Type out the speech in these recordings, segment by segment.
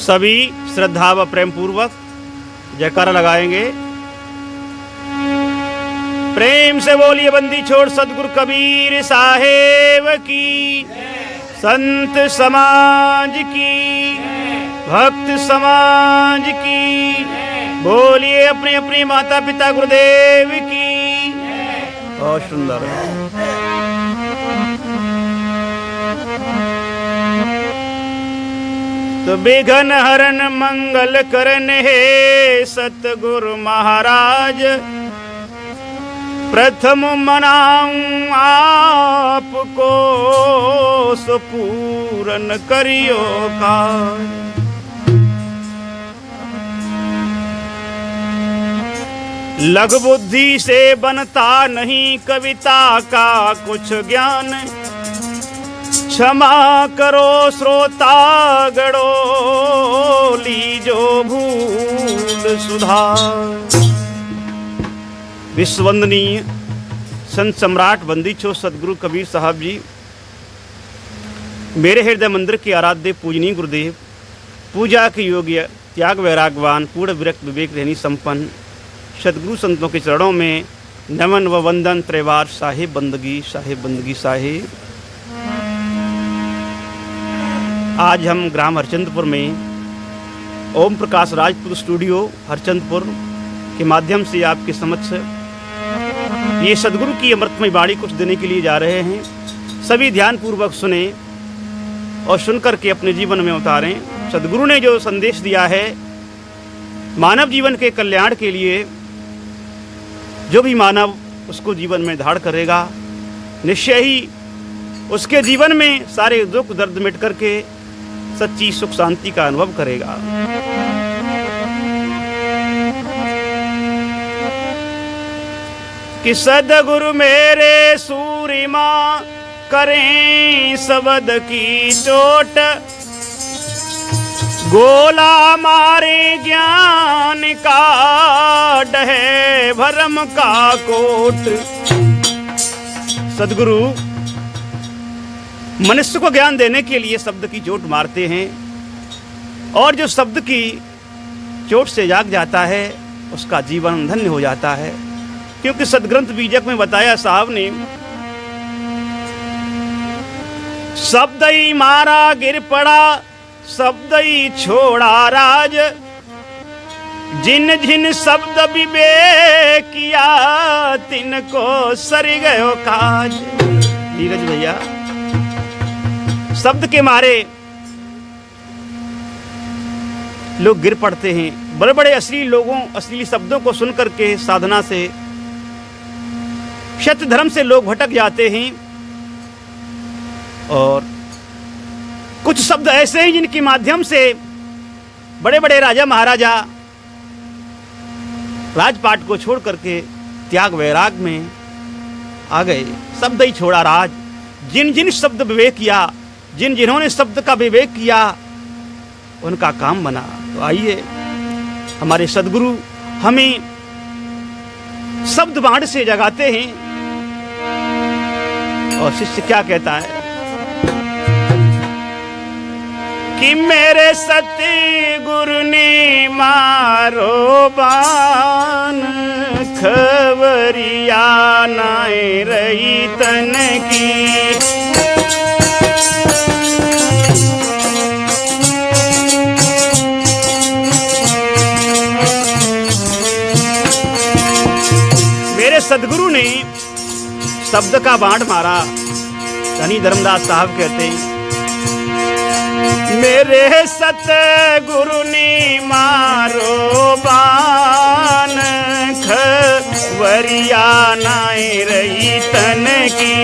सभी श्रद्धा व प्रेम पूर्वक जयकारा लगाएंगे। प्रेम से बोलिए बंदी छोड़ सतगुरु कबीर साहेब की, संत समाज की, भक्त समाज की। बोलिए अपने अपने माता पिता गुरुदेव की। बहुत सुंदर है। तो विघ्न हरण मंगल करन हे सतगुरु महाराज, प्रथम मनाऊं आपको सो पूरन करियो काज। लघु बुद्धि से बनता नहीं कविता का कुछ ज्ञान, क्षमा करो श्रोता गणो लीजो भूल सुधार। विश्ववंदनीय संत सम्राट बंदी छोड़ सतगुरु कबीर साहब जी, मेरे हृदय मंदिर के आराध्य पूजनीय गुरुदेव, पूजा के योग्य, त्याग वैरागवान, पूर्ण विरक्त विवेक रहनी संपन्न सतगुरु संतों के चरणों में नमन व वंदन। त्रैवार साहिब बंदगी, साहिब बंदगी साहिब। आज हम ग्राम हरचंदपुर में ओम प्रकाश राजपूत स्टूडियो हरचंदपुर के माध्यम से आपके समक्ष ये सदगुरु की अमृतमय वाणी कुछ देने के लिए जा रहे हैं। सभी ध्यान पूर्वक सुने और सुनकर के अपने जीवन में उतारें। सदगुरु ने जो संदेश दिया है मानव जीवन के कल्याण के लिए, जो भी मानव उसको जीवन में धारण करेगा निश्चय ही उसके जीवन में सारे दुख दर्द मिट करके सच्ची सुख शांति का अनुभव करेगा। कि सद्गुरु मेरे सूरिमा करें शब्द की चोट, गोला मारे ज्ञान का डहे भरम का कोट। सद्गुरु मनुष्य को ज्ञान देने के लिए शब्द की चोट मारते हैं, और जो शब्द की चोट से जाग जाता है उसका जीवन धन्य हो जाता है। क्योंकि सदग्रंथ बीजक में बताया साहब ने, शब्द ही मारा गिर पड़ा, शब्द ही छोड़ा राज, जिन जिन शब्द विवेक किया तिनको सर गयो काज। नीरज भैया, शब्द के मारे लोग गिर पड़ते हैं। बड़े बड़े अश्लील लोगों, अश्लील शब्दों को सुनकर के साधना से, सत्य धर्म से लोग भटक जाते हैं। और कुछ शब्द ऐसे हैं जिनके माध्यम से बड़े बड़े राजा महाराजा राजपाट को छोड़ करके त्याग वैराग में आ गए। शब्द ही छोड़ा राज, जिन जिन शब्द विवेक किया, जिन जिन्होंने शब्द का विवेक किया उनका काम बना। तो आइए हमारे सदगुरु हमें शब्द बाण से जगाते हैं। और शिष्य क्या कहता है कि मेरे सतगुरु ने मारो बाण, खबरिया नाय रही तन की। मेरे सदगुरु ने शब्द का बाण मारा। धनी धर्मदास साहब कहते हैं, मेरे सतगुरु ने मारो बाण, खबरिया नाय रही तन की।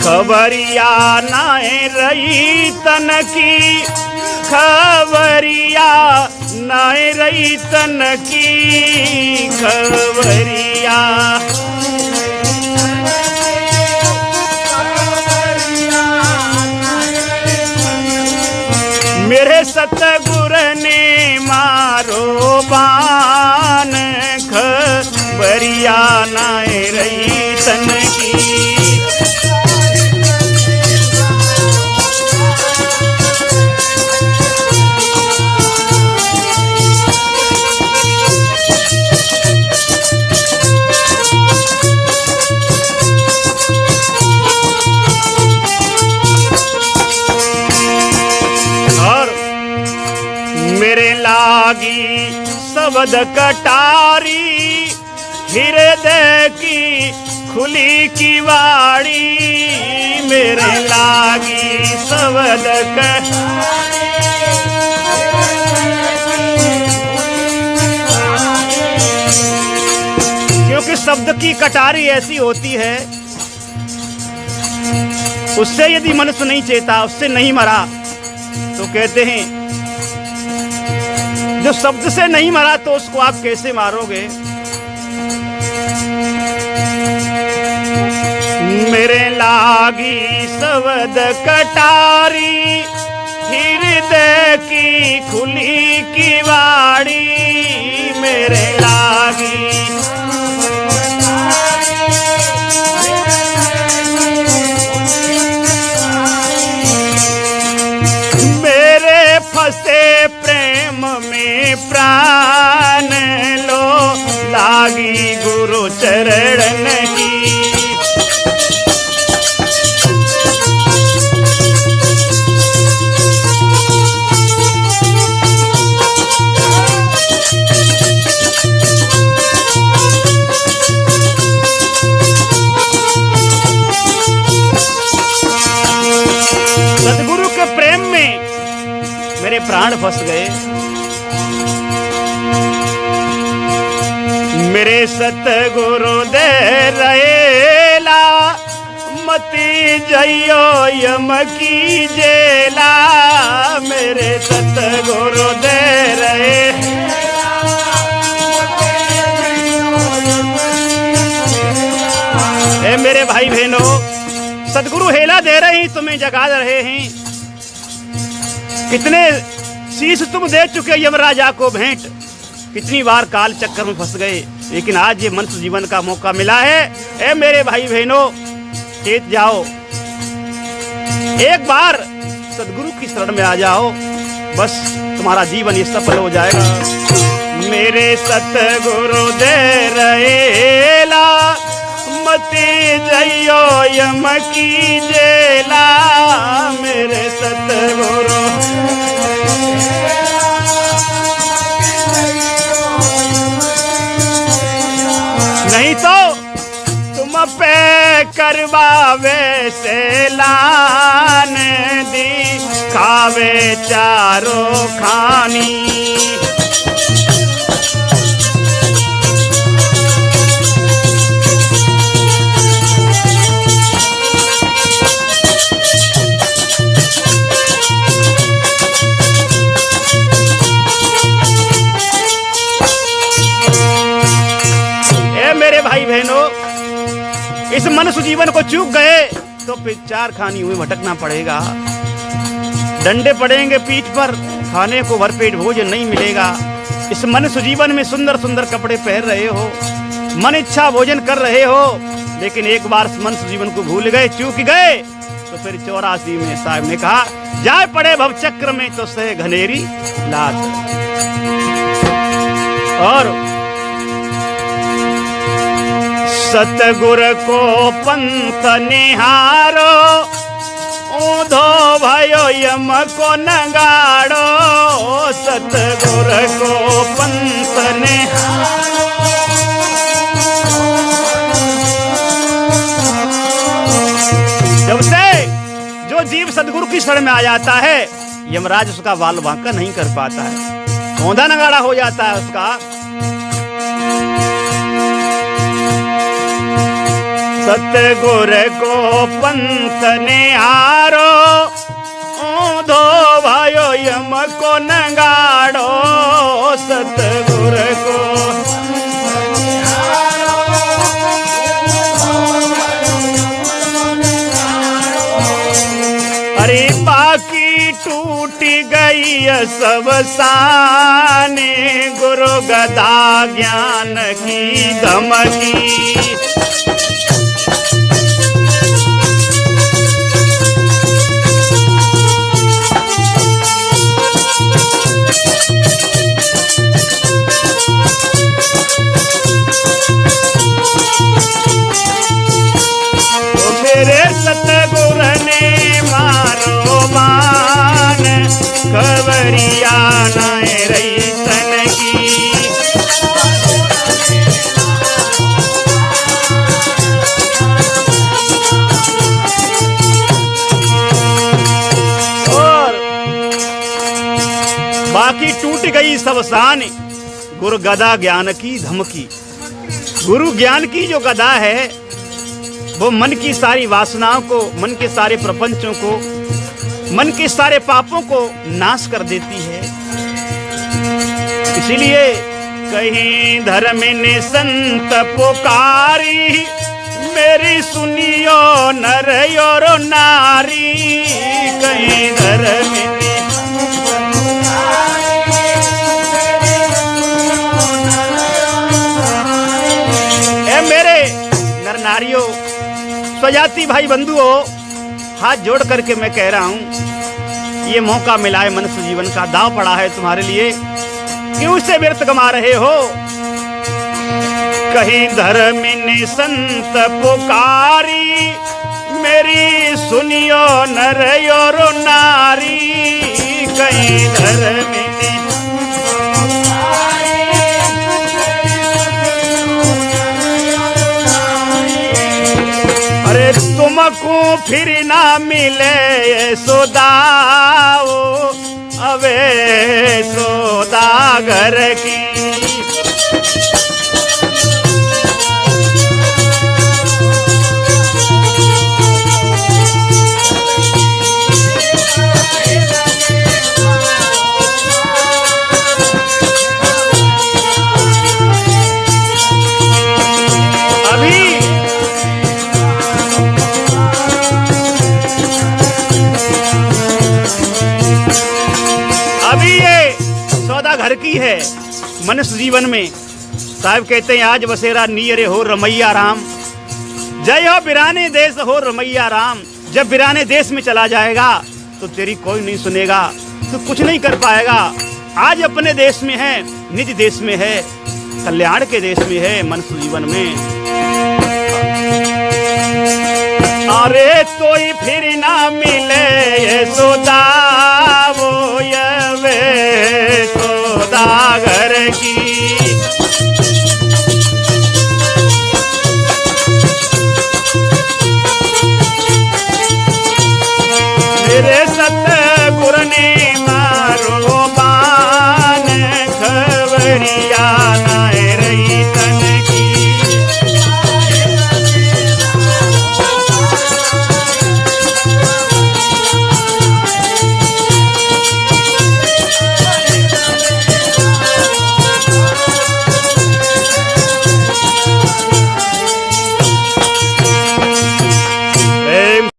खबरिया नाय रही तन की, खबरिया नाय रही तन की, खबरिया। मेरे सतगुरु ने मारो बाण, शब्द कटारी, हृदय की खुली किवाड़ी, मेरे लागी शब्द कटारी। क्योंकि शब्द की कटारी ऐसी होती है, उससे यदि मनुष्य नहीं चेता, उससे नहीं मरा, तो कहते हैं जो शब्द से नहीं मरा तो उसको आप कैसे मारोगे। मेरे लागी शब्द कटारी, हृदय की खुली किवाड़ी, मेरे लागी फंसे प्रेम में प्राण लो, लागी गुरु चरण की। सदगुरु के प्रेम में मेरे प्राण फंस गए। मेरे सतगुरु दे रहेला, मती जइयो यम की जेला, मेरे सतगुरु दे रहे। ए मेरे भाई बहनों, सदगुरु हेला दे रहे हैं, तुम्हें जगा रहे हैं। कितने शीश तुम दे चुके यमराजा को भेंट, कितनी बार काल चक्कर में फंस गए, लेकिन आज ये मनुष्य जीवन का मौका मिला है। ए मेरे भाई बहनों, चेत जाओ, एक बार सदगुरु की शरण में आ जाओ, बस तुम्हारा जीवन ये सफल हो जाएगा। मेरे सतगुरु दे रहेला, मती जइयो यम की जेला, मेरे सतगुरु। नहीं तो तुम पे करवावे से लान दी, खावे चारों खानी। मेरे भाई बहनों, इस मनुष्य जीवन को चूक गए तो फिर चार खानी हुए भटकना पड़ेगा। डंडे पड़ेंगे पीठ पर, खाने को भरपेट भोजन नहीं मिलेगा। इस मनुष्य जीवन में सुंदर सुंदर कपड़े पहन रहे हो, मन इच्छा भोजन कर रहे हो, लेकिन एक बार मनुष्य जीवन को भूल गए, चूक गए, तो फिर 84 में साहब ने कहा, जाए पड़े भव चक्र में तो सहे घनेरी लात। और सतगुर को पंथ निहारो, ऊंधो भयो यम को नगाड़ो, सतगुर को पंथ निहारो। जब से जो जीव सतगुरु की शरण में आ जाता है, यमराज उसका बाल बांका नहीं कर पाता है, औंधा नगाड़ा हो जाता है उसका। सतगुर को पंथ निहारो, ऊंधो भयो यम को नगाड़ो, सतगुर को। अरे बाकी टूटी गई सब साने, गुरु गदा ज्ञान की धमकी। मेरे सतगुर ने मारो मान, खबरिया नए रही सन की। अवसान, गुरु गदा ज्ञान की धमकी। गुरु ज्ञान की जो गदा है वो मन की सारी वासनाओं को, मन के सारे प्रपंचों को, मन के सारे पापों को नाश कर देती है। इसीलिए कहीं धर्म ने संत पुकारी, मेरी सुनियो नर और नारी। कहीं धर्म ने मेरे नर नारियों, स्वजाति भाई बंधुओं, हाथ जोड़ करके मैं कह रहा हूं, ये मौका मिला है, मनुष्य जीवन का दाव पड़ा है तुम्हारे लिए, क्यों से व्यर्थ गमा रहे हो। कहीं धर्मिनी संत पुकारी, मेरी सुनियो नर और नारी। कहीं धर्मिनी तुमको फिर ना मिले सोदाओ, अवे सोदागर की। घर की है मनुष्य जीवन में। साहब कहते हैं आज बसेरा नीरे हो रमैया राम, जय हो बिराने देश हो रमैया राम। जब बिराने देश में चला जाएगा तो तेरी कोई नहीं सुनेगा, तू कुछ नहीं कर पाएगा। आज अपने देश में है, निज देश में है, कल्याण के देश में है, मनुष्य जीवन में। अरे तोई फिर ना मिले सोदा वो ये सोदागर की।